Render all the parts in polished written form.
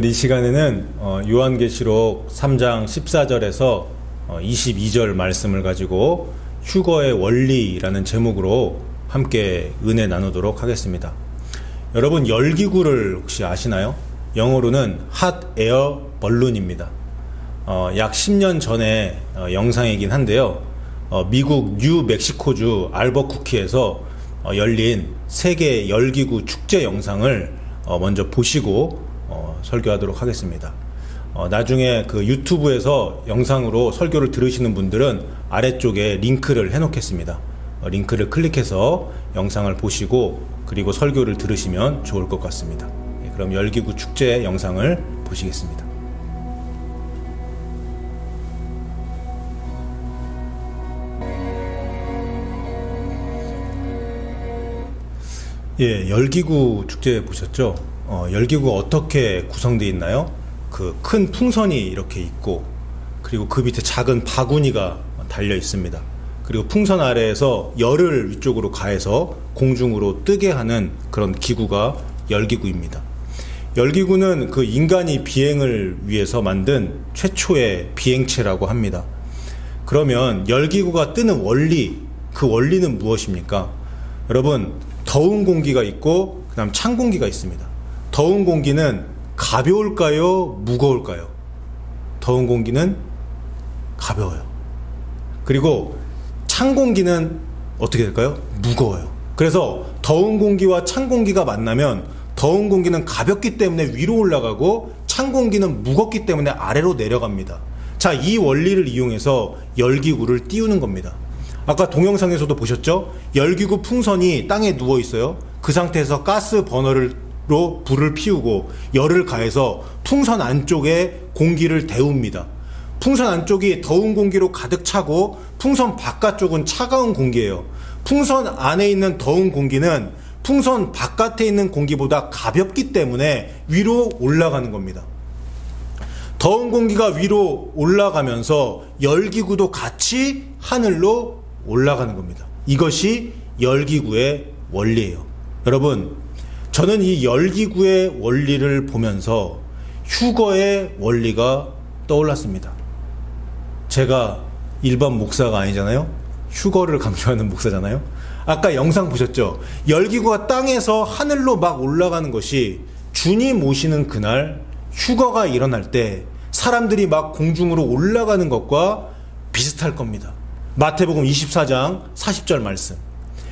이 시간에는 요한계시록 3장 14절에서 22절 말씀을 가지고 휴거의 원리라는 제목으로 함께 은혜 나누도록 하겠습니다. 여러분, 열기구를 혹시 아시나요? 영어로는 핫 에어 벌룬입니다. 약 10년 전에 영상이긴 한데요. 미국 뉴멕시코주 알버쿠키에서 열린 세계 열기구 축제 영상을 먼저 보시고 설교하도록 하겠습니다. 나중에 그 유튜브에서 영상으로 설교를 들으시는 분들은 아래쪽에 링크를 해놓겠습니다. 링크를 클릭해서 영상을 보시고 그리고 설교를 들으시면 좋을 것 같습니다. 그럼 열기구 축제 영상을 보시겠습니다. 열기구 축제 보셨죠? 열기구가 어떻게 구성되어 있나요? 그 큰 풍선이 이렇게 있고, 그리고 그 밑에 작은 바구니가 달려 있습니다. 그리고 풍선 아래에서 열을 위쪽으로 가해서 공중으로 뜨게 하는 그런 기구가 열기구입니다. 열기구는 그 인간이 비행을 위해서 만든 최초의 비행체라고 합니다. 그러면 열기구가 뜨는 원리, 그 원리는 무엇입니까? 여러분, 더운 공기가 있고 그 다음 찬 공기가 있습니다. 더운 공기는 가벼울까요? 무거울까요? 더운 공기는 가벼워요. 그리고 찬 공기는 어떻게 될까요? 무거워요. 그래서 더운 공기와 찬 공기가 만나면 더운 공기는 가볍기 때문에 위로 올라가고 찬 공기는 무겁기 때문에 아래로 내려갑니다. 자, 이 원리를 이용해서 열기구를 띄우는 겁니다. 아까 동영상에서도 보셨죠? 열기구 풍선이 땅에 누워 있어요. 그 상태에서 가스 버너로 불을 피우고 열을 가해서 풍선 안쪽에 공기를 데웁니다. 풍선 안쪽이 더운 공기로 가득 차고 풍선 바깥쪽은 차가운 공기예요. 풍선 안에 있는 더운 공기는 풍선 바깥에 있는 공기보다 가볍기 때문에 위로 올라가는 겁니다. 더운 공기가 위로 올라가면서 열기구도 같이 하늘로 올라가는 겁니다. 이것이 열기구의 원리예요. 여러분, 저는 이 열기구의 원리를 보면서 휴거의 원리가 떠올랐습니다. 제가 일반 목사가 아니잖아요. 휴거를 강조하는 목사잖아요. 아까 영상 보셨죠? 열기구가 땅에서 하늘로 막 올라가는 것이 주님 오시는 그날 휴거가 일어날 때 사람들이 막 공중으로 올라가는 것과 비슷할 겁니다. 마태복음 24장 40절 말씀.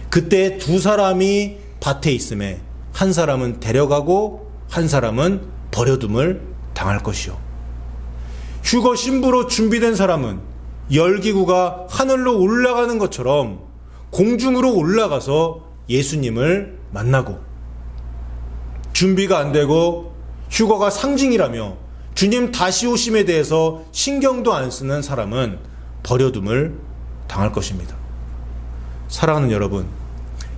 그때 두 사람이 밭에 있음에 한 사람은 데려가고 한 사람은 버려둠을 당할 것이요. 휴거 신부로 준비된 사람은 열기구가 하늘로 올라가는 것처럼 공중으로 올라가서 예수님을 만나고, 준비가 안 되고 휴거가 상징이라며 주님 다시 오심에 대해서 신경도 안 쓰는 사람은 버려둠을 당할 것입니다. 사랑하는 여러분,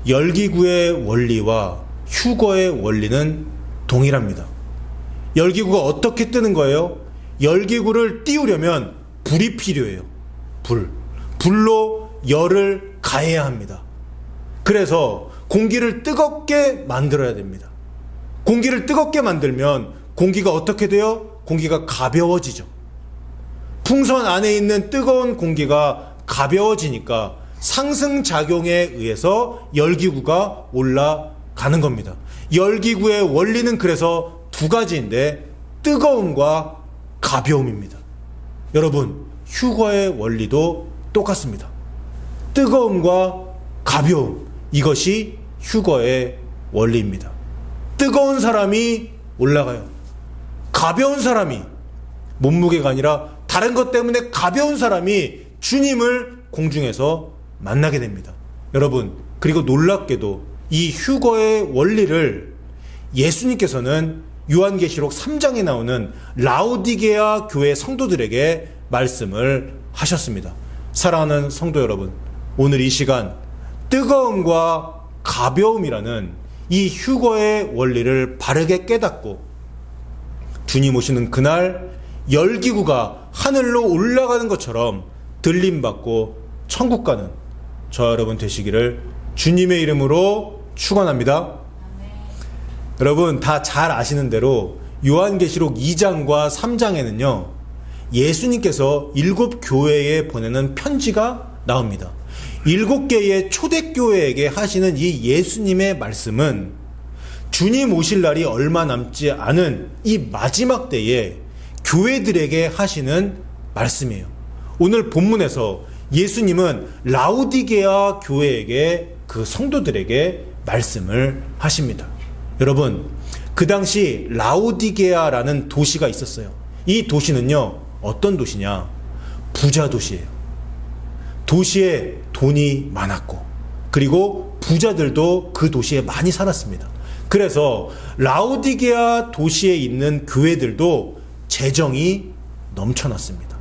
열기구의 원리와 휴거의 원리는 동일합니다. 열기구가 어떻게 뜨는 거예요? 열기구를 띄우려면 불이 필요해요. 불로 열을 가해야 합니다. 그래서 공기를 뜨겁게 만들어야 됩니다. 공기를 뜨겁게 만들면 공기가 어떻게 돼요? 공기가 가벼워지죠. 풍선 안에 있는 뜨거운 공기가 가벼워지니까 상승작용에 의해서 열기구가 올라가는 겁니다. 열기구의 원리는 그래서 두 가지인데 뜨거움과 가벼움입니다. 여러분, 휴거의 원리도 똑같습니다. 뜨거움과 가벼움, 이것이 휴거의 원리입니다. 뜨거운 사람이 올라가요. 가벼운 사람이, 몸무게가 아니라 다른 것 때문에 가벼운 사람이 주님을 공중에서 만나게 됩니다. 여러분, 그리고 놀랍게도 이 휴거의 원리를 예수님께서는 요한계시록 3장에 나오는 라오디게아 교회 성도들에게 말씀을 하셨습니다. 사랑하는 성도 여러분, 오늘 이 시간 뜨거움과 가벼움이라는 이 휴거의 원리를 바르게 깨닫고 주님 오시는 그날 열기구가 하늘로 올라가는 것처럼 들림받고 천국 가는 저와 여러분 되시기를 주님의 이름으로 축원합니다. 여러분 다 잘 아시는 대로 요한계시록 2장과 3장에는요, 예수님께서 7교회에 보내는 편지가 나옵니다. 7개의 초대교회에게 하시는 이 예수님의 말씀은 주님 오실 날이 얼마 남지 않은 이 마지막 때에 교회들에게 하시는 말씀이에요. 오늘 본문에서 예수님은 라오디게아 교회에게, 그 성도들에게 말씀을 하십니다. 여러분, 그 당시 라오디게아라는 도시가 있었어요. 이 도시는요, 어떤 도시냐? 부자 도시예요. 도시에 돈이 많았고, 그리고 부자들도 그 도시에 많이 살았습니다. 그래서 라오디게아 도시에 있는 교회들도 재정이 넘쳐났습니다.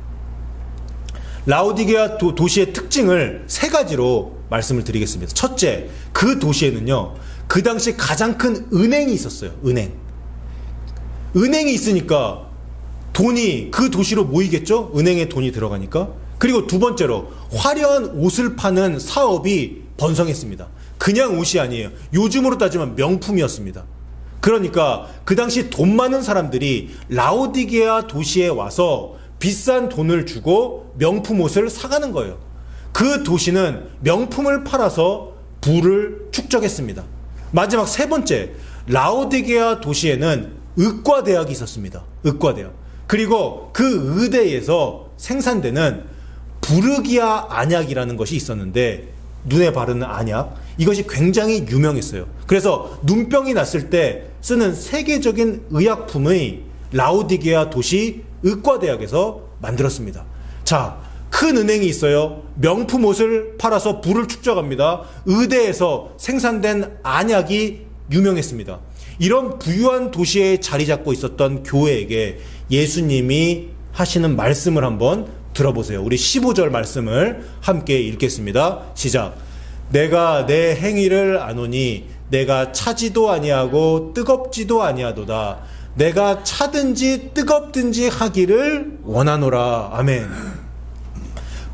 라오디게아 도시의 특징을 3가지로 말씀을 드리겠습니다. 첫째, 그 도시에는요, 그 당시 가장 큰 은행이 있었어요. 은행이 있으니까 돈이 그 도시로 모이겠죠? 은행에 돈이 들어가니까. 그리고 두 번째로, 화려한 옷을 파는 사업이 번성했습니다. 그냥 옷이 아니에요. 요즘으로 따지면 명품이었습니다. 그러니까 그 당시 돈 많은 사람들이 라오디게아 도시에 와서 비싼 돈을 주고 명품 옷을 사가는 거예요. 그 도시는 명품을 팔아서 부를 축적했습니다. 마지막 3번째, 라오디게아 도시에는 의과대학이 있었습니다. 의과대학. 그리고 그 의대에서 생산되는 부르기아 안약이라는 것이 있었는데, 눈에 바르는 안약, 이것이 굉장히 유명했어요. 그래서 눈병이 났을 때 쓰는 세계적인 의약품의 라오디게아 도시 의과대학에서 만들었습니다. 자, 큰 은행이 있어요. 명품 옷을 팔아서 부를 축적합니다. 의대에서 생산된 안약이 유명했습니다. 이런 부유한 도시에 자리 잡고 있었던 교회에게 예수님이 하시는 말씀을 한번 들어보세요. 우리 15절 말씀을 함께 읽겠습니다. 시작. 내가 내 행위를 아노니 내가 차지도 아니하고 뜨겁지도 아니하도다. 내가 차든지 뜨겁든지 하기를 원하노라. 아멘.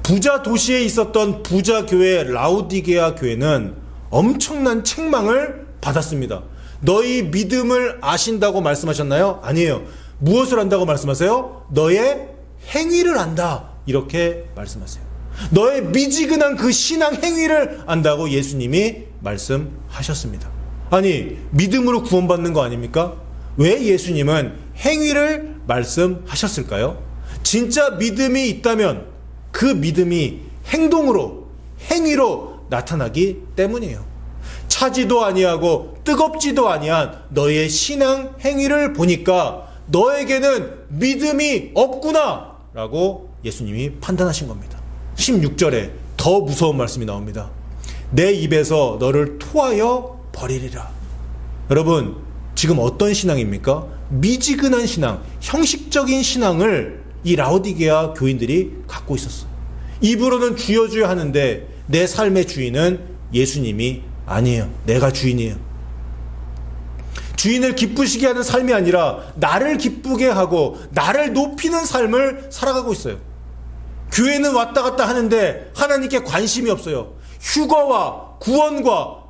부자 도시에 있었던 부자 교회 라오디게아 교회는 엄청난 책망을 받았습니다. 너희 믿음을 아신다고 말씀하셨나요? 아니에요. 무엇을 안다고 말씀하세요? 너의 행위를 안다. 이렇게 말씀하세요. 너의 미지근한 그 신앙 행위를 안다고 예수님이 말씀하셨습니다. 아니, 믿음으로 구원받는 거 아닙니까? 왜 예수님은 행위를 말씀하셨을까요? 진짜 믿음이 있다면 그 믿음이 행동으로, 행위로 나타나기 때문이에요. 차지도 아니하고 뜨겁지도 아니한 너의 신앙 행위를 보니까 너에게는 믿음이 없구나 라고 예수님이 판단하신 겁니다. 16절에 더 무서운 말씀이 나옵니다. 내 입에서 너를 토하여 버리리라. 여러분, 지금 어떤 신앙입니까? 미지근한 신앙, 형식적인 신앙을 이 라오디게아 교인들이 갖고 있었어요. 입으로는 주여 주여 하는데 내 삶의 주인은 예수님이 아니에요. 내가 주인이에요. 주인을 기쁘시게 하는 삶이 아니라 나를 기쁘게 하고 나를 높이는 삶을 살아가고 있어요. 교회는 왔다 갔다 하는데 하나님께 관심이 없어요. 휴거와 구원과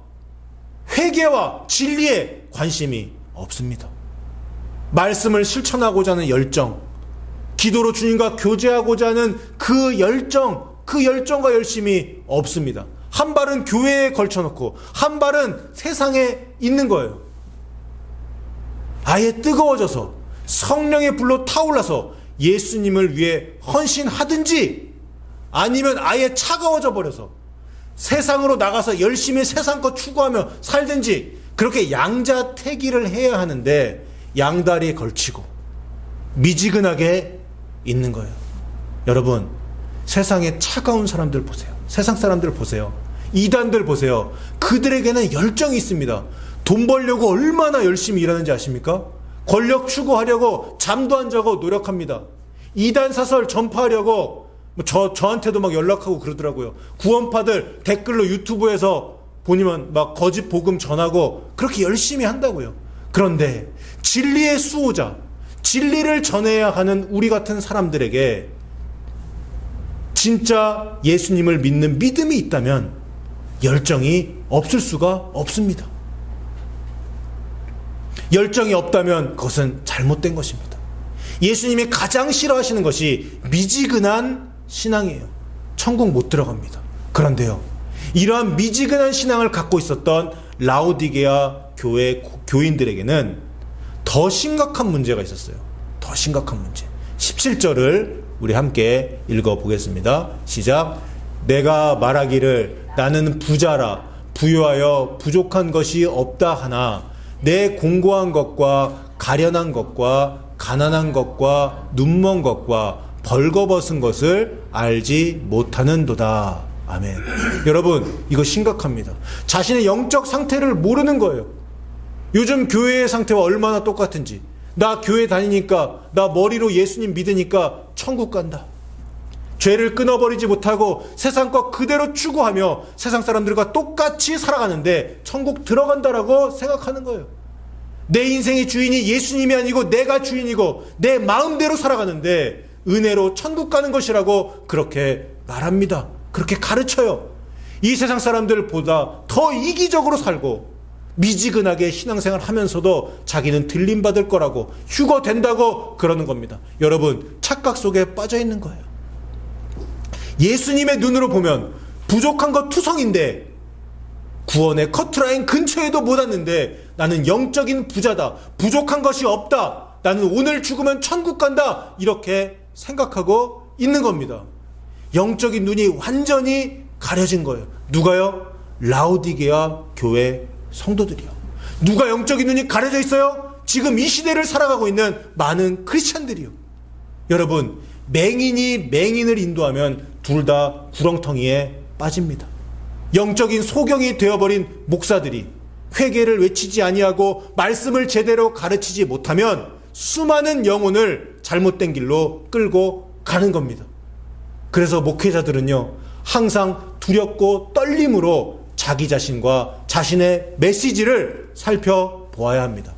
회개와 진리에 관심이 없습니다. 말씀을 실천하고자 하는 열정, 기도로 주님과 교제하고자 하는 그 열정과 열심이 없습니다. 한 발은 교회에 걸쳐놓고 한 발은 세상에 있는 거예요. 아예 뜨거워져서 성령의 불로 타올라서 예수님을 위해 헌신하든지, 아니면 아예 차가워져 버려서 세상으로 나가서 열심히 세상 것 추구하며 살든지, 그렇게 양자택일을 해야 하는데 양다리에 걸치고 미지근하게 있는 거예요. 여러분, 세상에 차가운 사람들 보세요. 세상 사람들 보세요. 이단들 보세요. 그들에게는 열정이 있습니다. 돈 벌려고 얼마나 열심히 일하는지 아십니까? 권력 추구하려고 잠도 안 자고 노력합니다. 이단 사설 전파하려고 저한테도 막 연락하고 그러더라고요. 구원파들 댓글로 유튜브에서 보니면 막 거짓 복음 전하고 그렇게 열심히 한다고요. 그런데 진리의 수호자, 진리를 전해야 하는 우리 같은 사람들에게 진짜 예수님을 믿는 믿음이 있다면 열정이 없을 수가 없습니다. 열정이 없다면 그것은 잘못된 것입니다. 예수님이 가장 싫어하시는 것이 미지근한 신앙이에요. 천국 못 들어갑니다. 그런데요, 이러한 미지근한 신앙을 갖고 있었던 라오디게아 교회 교인들에게는 더 심각한 문제가 있었어요. 더 심각한 문제. 17절을 우리 함께 읽어보겠습니다. 시작. 내가 말하기를 나는 부자라 부유하여 부족한 것이 없다 하나 내 공고한 것과 가련한 것과 가난한 것과 눈먼 것과 벌거벗은 것을 알지 못하는도다. 아멘. 여러분, 이거 심각합니다. 자신의 영적 상태를 모르는 거예요. 요즘 교회의 상태와 얼마나 똑같은지. 나 교회 다니니까, 나 머리로 예수님 믿으니까 천국 간다. 죄를 끊어버리지 못하고 세상 것 그대로 추구하며 세상 사람들과 똑같이 살아가는데 천국 들어간다라고 생각하는 거예요. 내 인생의 주인이 예수님이 아니고 내가 주인이고 내 마음대로 살아가는데 은혜로 천국 가는 것이라고 그렇게 말합니다. 그렇게 가르쳐요. 이 세상 사람들보다 더 이기적으로 살고 미지근하게 신앙생활 하면서도 자기는 들림받을 거라고 휴거 된다고 그러는 겁니다. 여러분, 착각 속에 빠져 있는 거예요. 예수님의 눈으로 보면 부족한 것 투성인데 구원의 커트라인 근처에도 못 왔는데 나는 영적인 부자다. 부족한 것이 없다. 나는 오늘 죽으면 천국 간다. 이렇게 생각하고 있는 겁니다. 영적인 눈이 완전히 가려진 거예요. 누가요? 라오디게아 교회 성도들이요. 누가 영적인 눈이 가려져 있어요? 지금 이 시대를 살아가고 있는 많은 크리스찬들이요. 여러분, 맹인이 맹인을 인도하면 둘 다 구렁텅이에 빠집니다. 영적인 소경이 되어버린 목사들이 회개를 외치지 아니하고 말씀을 제대로 가르치지 못하면 수많은 영혼을 잘못된 길로 끌고 가는 겁니다. 그래서 목회자들은요, 항상 두렵고 떨림으로 자기 자신과 자신의 메시지를 살펴보아야 합니다.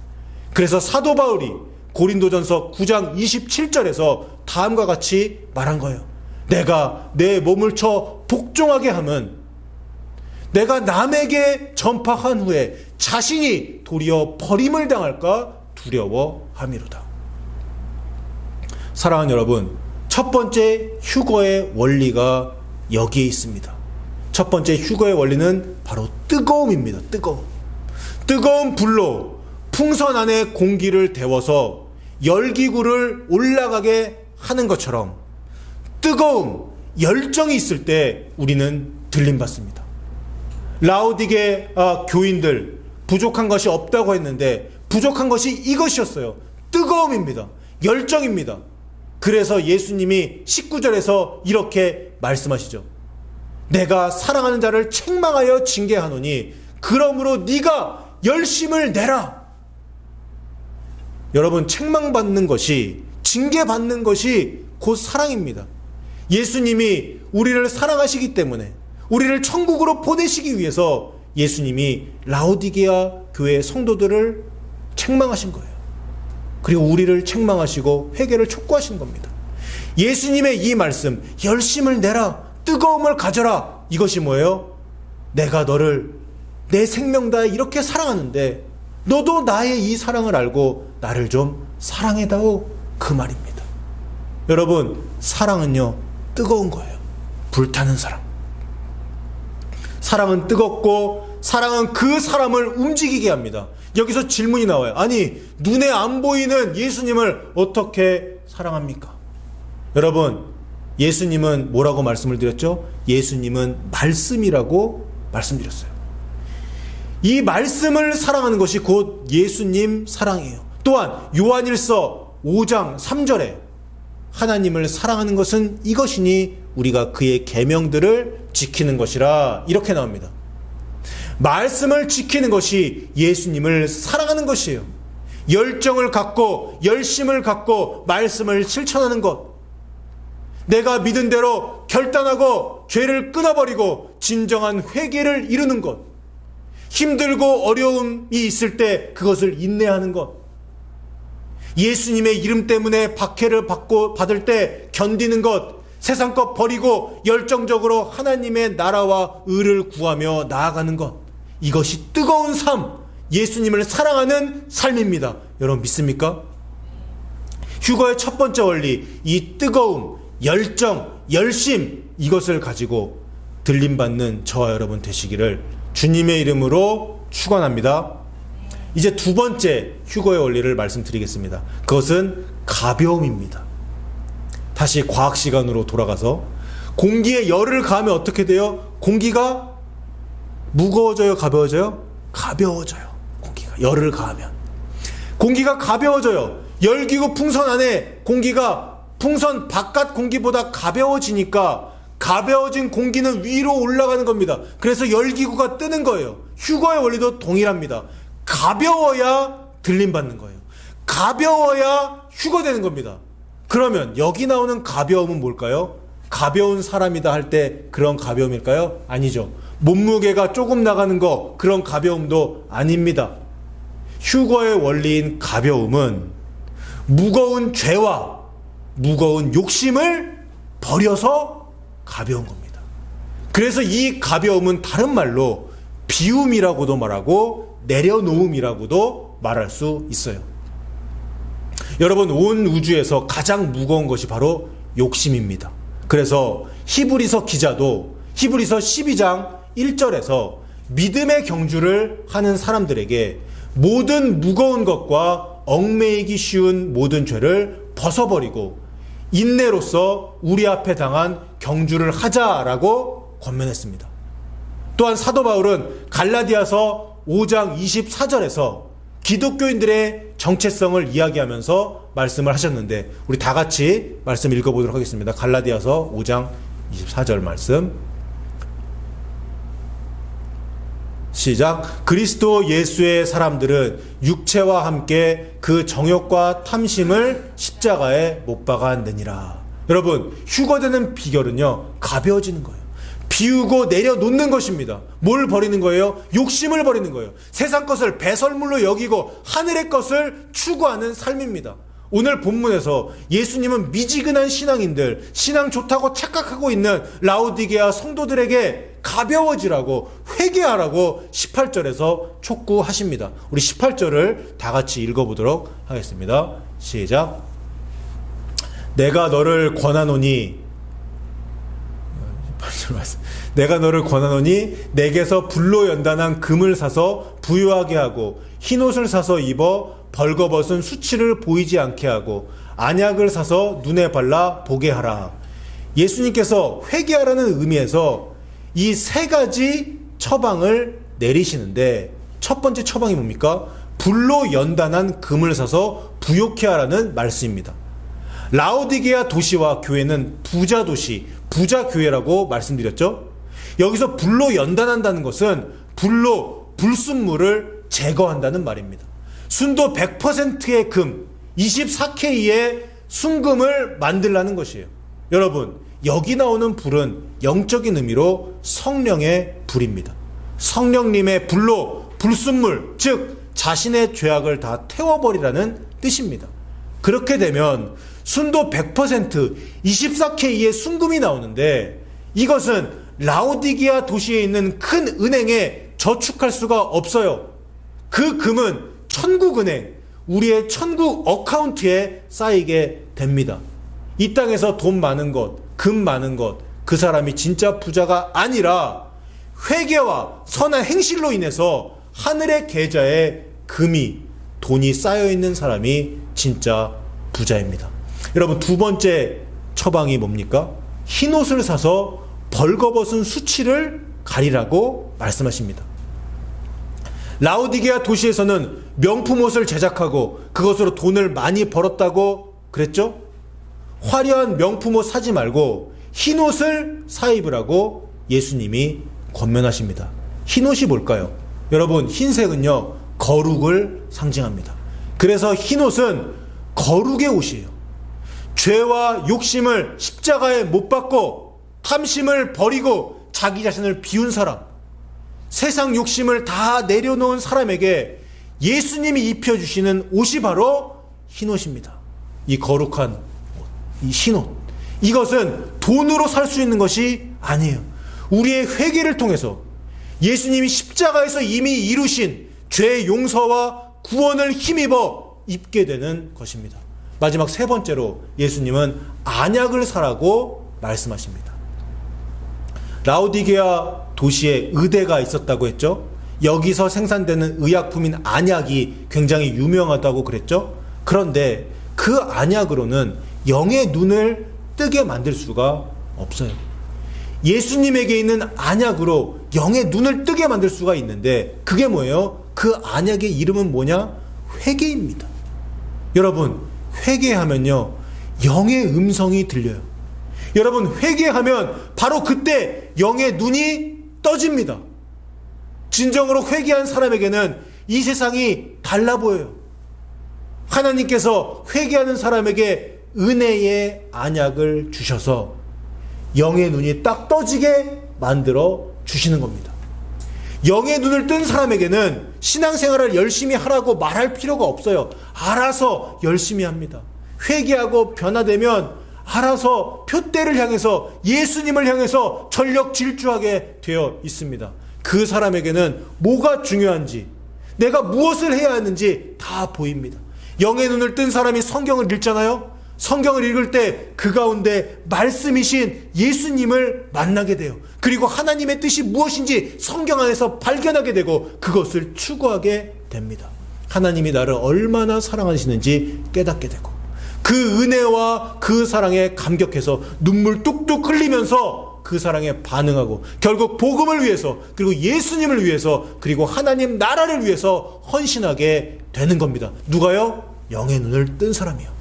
그래서 사도 바울이 고린도전서 9장 27절에서 다음과 같이 말한 거예요. 내가 내 몸을 쳐 복종하게 함은 내가 남에게 전파한 후에 자신이 도리어 버림을 당할까 두려워함이로다. 사랑하는 여러분, 첫 번째 휴거의 원리가 여기에 있습니다. 첫 번째 휴거의 원리는 바로 뜨거움입니다. 뜨거운 불로 풍선 안에 공기를 데워서 열기구를 올라가게 하는 것처럼 뜨거움, 열정이 있을 때 우리는 들림받습니다. 라오디게아 교인들 부족한 것이 없다고 했는데 부족한 것이 이것이었어요. 뜨거움입니다. 열정입니다. 그래서 예수님이 19절에서 이렇게 말씀하시죠. 내가 사랑하는 자를 책망하여 징계하노니 그러므로 네가 열심을 내라. 여러분, 책망받는 것이, 징계받는 것이 곧 사랑입니다. 예수님이 우리를 사랑하시기 때문에 우리를 천국으로 보내시기 위해서 예수님이 라오디게아 교회 성도들을 책망하신 거예요. 그리고 우리를 책망하시고 회개를 촉구하신 겁니다. 예수님의 이 말씀, 열심을 내라, 뜨거움을 가져라, 이것이 뭐예요? 내가 너를 내 생명 다해 이렇게 사랑하는데 너도 나의 이 사랑을 알고 나를 좀 사랑해다오, 그 말입니다. 여러분, 사랑은요, 뜨거운 거예요. 불타는 사랑. 사랑은 뜨겁고 사랑은 그 사람을 움직이게 합니다. 여기서 질문이 나와요. 아니, 눈에 안 보이는 예수님을 어떻게 사랑합니까? 여러분, 예수님은 뭐라고 말씀을 드렸죠? 예수님은 말씀이라고 말씀드렸어요. 이 말씀을 사랑하는 것이 곧 예수님 사랑이에요. 또한 요한일서 5장 3절에 하나님을 사랑하는 것은 이것이니 우리가 그의 계명들을 지키는 것이라, 이렇게 나옵니다. 말씀을 지키는 것이 예수님을 사랑하는 것이에요. 열정을 갖고 열심을 갖고 말씀을 실천하는 것, 내가 믿은 대로 결단하고 죄를 끊어버리고 진정한 회개를 이루는 것, 힘들고 어려움이 있을 때 그것을 인내하는 것, 예수님의 이름 때문에 박해를 받을 때 견디는 것, 세상 것 버리고 열정적으로 하나님의 나라와 의를 구하며 나아가는 것, 이것이 뜨거운 삶, 예수님을 사랑하는 삶입니다. 여러분 믿습니까? 휴거의 첫 번째 원리, 이 뜨거움, 열정, 열심, 이것을 가지고 들림받는 저와 여러분 되시기를 주님의 이름으로 축원합니다. 이제 두 번째 휴거의 원리를 말씀드리겠습니다. 그것은 가벼움입니다. 다시 과학 시간으로 돌아가서 공기에 열을 가하면 어떻게 돼요? 공기가 무거워져요? 가벼워져요? 가벼워져요. 공기가 열을 가하면 공기가 가벼워져요. 열기구 풍선 안에 공기가 풍선 바깥 공기보다 가벼워지니까 가벼워진 공기는 위로 올라가는 겁니다. 그래서 열기구가 뜨는 거예요. 휴거의 원리도 동일합니다. 가벼워야 들림받는 거예요. 가벼워야 휴거되는 겁니다. 그러면 여기 나오는 가벼움은 뭘까요? 가벼운 사람이다 할 때 그런 가벼움일까요? 아니죠. 몸무게가 조금 나가는 거, 그런 가벼움도 아닙니다. 휴거의 원리인 가벼움은 무거운 죄와 무거운 욕심을 버려서 가벼운 겁니다. 그래서 이 가벼움은 다른 말로 비움이라고도 말하고 내려놓음이라고도 말할 수 있어요. 여러분, 온 우주에서 가장 무거운 것이 바로 욕심입니다. 그래서 히브리서 기자도 히브리서 12장 1절에서 믿음의 경주를 하는 사람들에게 모든 무거운 것과 얽매이기 쉬운 모든 죄를 벗어버리고 인내로서 우리 앞에 당한 경주를 하자라고 권면했습니다. 또한 사도 바울은 갈라디아서 5장 24절에서 기독교인들의 정체성을 이야기하면서 말씀을 하셨는데 우리 다 같이 말씀 읽어보도록 하겠습니다. 갈라디아서 5장 24절 말씀 시작. 그리스도 예수의 사람들은 육체와 함께 그 정욕과 탐심을 십자가에 못 박았느니라. 여러분, 휴거되는 비결은요, 가벼워지는 거예요. 비우고 내려놓는 것입니다. 뭘 버리는 거예요? 욕심을 버리는 거예요. 세상 것을 배설물로 여기고 하늘의 것을 추구하는 삶입니다. 오늘 본문에서 예수님은 미지근한 신앙인들, 신앙 좋다고 착각하고 있는 라오디게아 성도들에게 가벼워지라고, 회개하라고 18절에서 촉구하십니다. 우리 18절을 다 같이 읽어보도록 하겠습니다. 시작. 내가 너를 권하노니 내가 너를 권하노니 내게서 불로 연단한 금을 사서 부유하게 하고 흰옷을 사서 입어 벌거벗은 수치를 보이지 않게 하고 안약을 사서 눈에 발라 보게 하라. 예수님께서 회개하라는 의미에서 이 세 가지 처방을 내리시는데 첫 번째 처방이 뭡니까? 불로 연단한 금을 사서 부욕해 하라는 말씀입니다. 라오디게아 도시와 교회는 부자 도시, 부자 교회라고 말씀드렸죠. 여기서 불로 연단한다는 것은 불로 불순물을 제거한다는 말입니다. 순도 100%의 금, 24K의 순금을 만들라는 것이에요. 여러분, 여기 나오는 불은 영적인 의미로 성령의 불입니다. 성령님의 불로 불순물, 즉 자신의 죄악을 다 태워버리라는 뜻입니다. 그렇게 되면 순도 100% 24K의 순금이 나오는데 이것은 라오디게아 도시에 있는 큰 은행에 저축할 수가 없어요. 그 금은 천국은행, 우리의 천국 어카운트에 쌓이게 됩니다. 이 땅에서 돈 많은 것, 금 많은 것, 그 사람이 진짜 부자가 아니라 회개와 선한 행실로 인해서 하늘의 계좌에 금이, 돈이 쌓여있는 사람이 진짜 부자입니다. 여러분, 두 번째 처방이 뭡니까? 흰옷을 사서 벌거벗은 수치를 가리라고 말씀하십니다. 라오디게아 도시에서는 명품 옷을 제작하고 그것으로 돈을 많이 벌었다고 그랬죠? 화려한 명품 옷 사지 말고 흰 옷을 사 입으라고 예수님이 권면하십니다. 흰 옷이 뭘까요? 여러분, 흰색은요, 거룩을 상징합니다. 그래서 흰 옷은 거룩의 옷이에요. 죄와 욕심을 십자가에 못 박고 탐심을 버리고 자기 자신을 비운 사람, 세상 욕심을 다 내려놓은 사람에게 예수님이 입혀주시는 옷이 바로 흰옷입니다. 이 거룩한 옷, 이 흰옷, 이것은 돈으로 살 수 있는 것이 아니에요. 우리의 회개를 통해서 예수님이 십자가에서 이미 이루신 죄의 용서와 구원을 힘입어 입게 되는 것입니다. 마지막 세 번째로 예수님은 안약을 사라고 말씀하십니다. 라오디게아 도시에 의대가 있었다고 했죠. 여기서 생산되는 의약품인 안약이 굉장히 유명하다고 그랬죠. 그런데 그 안약으로는 영의 눈을 뜨게 만들 수가 없어요. 예수님에게 있는 안약으로 영의 눈을 뜨게 만들 수가 있는데 그게 뭐예요? 그 안약의 이름은 뭐냐? 회개입니다. 여러분, 회개하면요 영의 음성이 들려요. 여러분, 회개하면 바로 그때 영의 눈이 떠집니다. 진정으로 회개한 사람에게는 이 세상이 달라 보여요. 하나님께서 회개하는 사람에게 은혜의 안약을 주셔서 영의 눈이 딱 떠지게 만들어 주시는 겁니다. 영의 눈을 뜬 사람에게는 신앙생활을 열심히 하라고 말할 필요가 없어요. 알아서 열심히 합니다. 회개하고 변화되면 알아서 표대를 향해서 예수님을 향해서 전력 질주하게 되어 있습니다. 그 사람에게는 뭐가 중요한지, 내가 무엇을 해야 하는지 다 보입니다. 영의 눈을 뜬 사람이 성경을 읽잖아요. 성경을 읽을 때 그 가운데 말씀이신 예수님을 만나게 돼요. 그리고 하나님의 뜻이 무엇인지 성경 안에서 발견하게 되고 그것을 추구하게 됩니다. 하나님이 나를 얼마나 사랑하시는지 깨닫게 되고 그 은혜와 그 사랑에 감격해서 눈물 뚝뚝 흘리면서 그 사랑에 반응하고 결국 복음을 위해서 그리고 예수님을 위해서 그리고 하나님 나라를 위해서 헌신하게 되는 겁니다. 누가요? 영의 눈을 뜬 사람이요.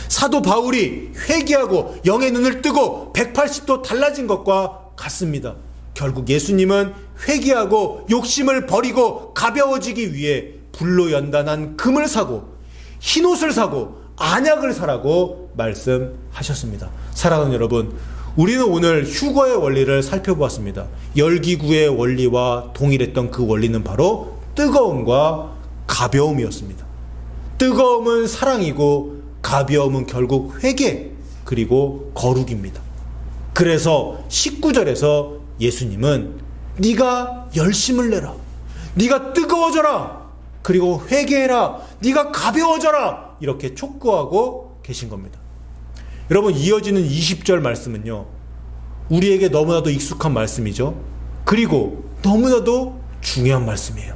사도 바울이 회개하고 영의 눈을 뜨고 180도 달라진 것과 같습니다. 결국 예수님은 회개하고 욕심을 버리고 가벼워지기 위해 불로 연단한 금을 사고 흰옷을 사고 안약을 사라고 말씀하셨습니다. 사랑하는 여러분, 우리는 오늘 휴거의 원리를 살펴보았습니다. 열기구의 원리와 동일했던 그 원리는 바로 뜨거움과 가벼움이었습니다. 뜨거움은 사랑이고 가벼움은 결국 회개 그리고 거룩입니다. 그래서 19절에서 예수님은 네가 열심을 내라, 네가 뜨거워져라, 그리고 회개해라, 네가 가벼워져라 이렇게 촉구하고 계신 겁니다. 여러분, 이어지는 20절 말씀은요 우리에게 너무나도 익숙한 말씀이죠. 그리고 너무나도 중요한 말씀이에요.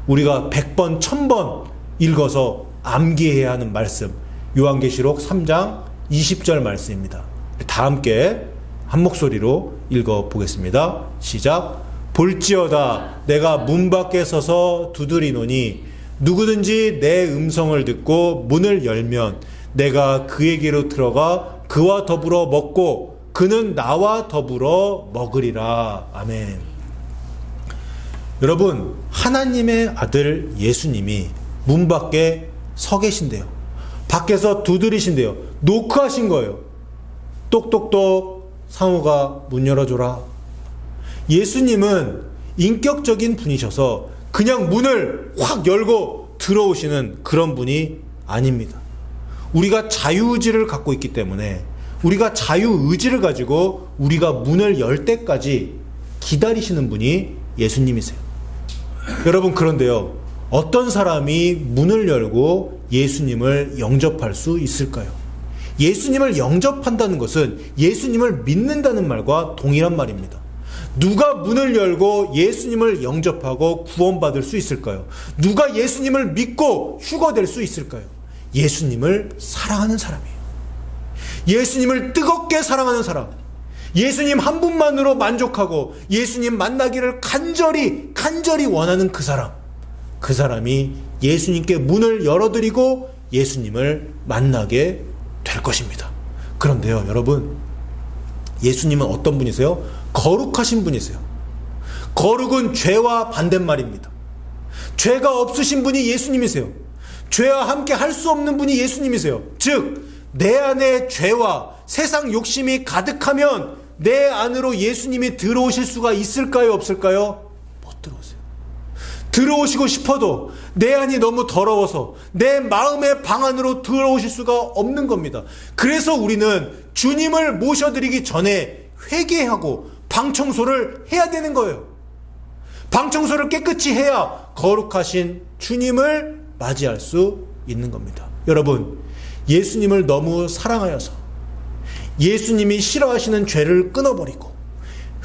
우리가 100번 1000번 읽어서 암기해야 하는 말씀, 요한계시록 3장 20절 말씀입니다. 다 함께 한 목소리로 읽어보겠습니다. 시작. 볼지어다 내가 문 밖에 서서 두드리노니 누구든지 내 음성을 듣고 문을 열면 내가 그에게로 들어가 그와 더불어 먹고 그는 나와 더불어 먹으리라. 아멘. 여러분, 하나님의 아들 예수님이 문 밖에 서 계신대요. 밖에서 두드리신대요. 노크하신 거예요. 똑똑똑 상우가 문 열어줘라. 예수님은 인격적인 분이셔서 그냥 문을 확 열고 들어오시는 그런 분이 아닙니다. 우리가 자유의지를 갖고 있기 때문에 우리가 자유의지를 가지고 우리가 문을 열 때까지 기다리시는 분이 예수님이세요. 여러분, 그런데요, 어떤 사람이 문을 열고 예수님을 영접할 수 있을까요? 예수님을 영접한다는 것은 예수님을 믿는다는 말과 동일한 말입니다. 누가 문을 열고 예수님을 영접하고 구원받을 수 있을까요? 누가 예수님을 믿고 휴거될 수 있을까요? 예수님을 사랑하는 사람이에요. 예수님을 뜨겁게 사랑하는 사람, 예수님 한 분만으로 만족하고 예수님 만나기를 간절히 원하는 그 사람, 그 사람이 예수님께 문을 열어드리고 예수님을 만나게 될 것입니다. 그런데요, 여러분, 예수님은 어떤 분이세요? 거룩하신 분이세요. 거룩은 죄와 반대말입니다. 죄가 없으신 분이 예수님이세요. 죄와 함께 할 수 없는 분이 예수님이세요. 즉, 내 안에 죄와 세상 욕심이 가득하면 내 안으로 예수님이 들어오실 수가 있을까요? 없을까요? 못 들어오세요. 들어오시고 싶어도 내 안이 너무 더러워서 내 마음의 방 안으로 들어오실 수가 없는 겁니다. 그래서 우리는 주님을 모셔드리기 전에 회개하고 방 청소를 해야 되는 거예요. 방 청소를 깨끗이 해야 거룩하신 주님을 맞이할 수 있는 겁니다. 여러분, 예수님을 너무 사랑하여서 예수님이 싫어하시는 죄를 끊어버리고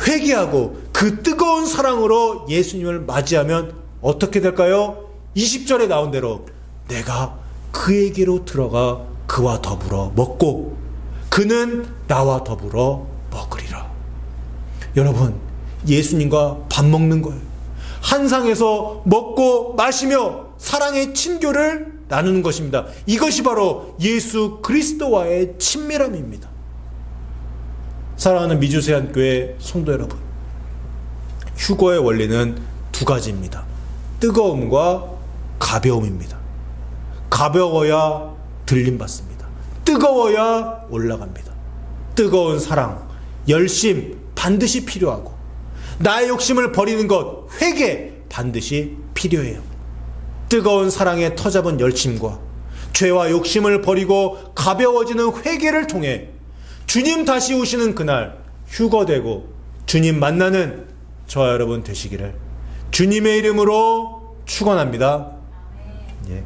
회개하고 그 뜨거운 사랑으로 예수님을 맞이하면 어떻게 될까요? 20절에 나온 대로 내가 그에게로 들어가 그와 더불어 먹고 그는 나와 더불어 먹으리라. 여러분, 예수님과 밥 먹는 거예요. 한 상에서 먹고 마시며 사랑의 친교를 나누는 것입니다. 이것이 바로 예수 그리스도와의 친밀함입니다. 사랑하는 미주세안교회 성도 여러분, 휴거의 원리는 두 가지입니다. 뜨거움과 가벼움입니다. 가벼워야 들림받습니다. 뜨거워야 올라갑니다. 뜨거운 사랑, 열심 반드시 필요하고 나의 욕심을 버리는 것, 회개 반드시 필요해요. 뜨거운 사랑에 터잡은 열심과 죄와 욕심을 버리고 가벼워지는 회개를 통해 주님 다시 오시는 그날 휴거되고 주님 만나는 저와 여러분 되시기를 주님의 이름으로 축원합니다. 예.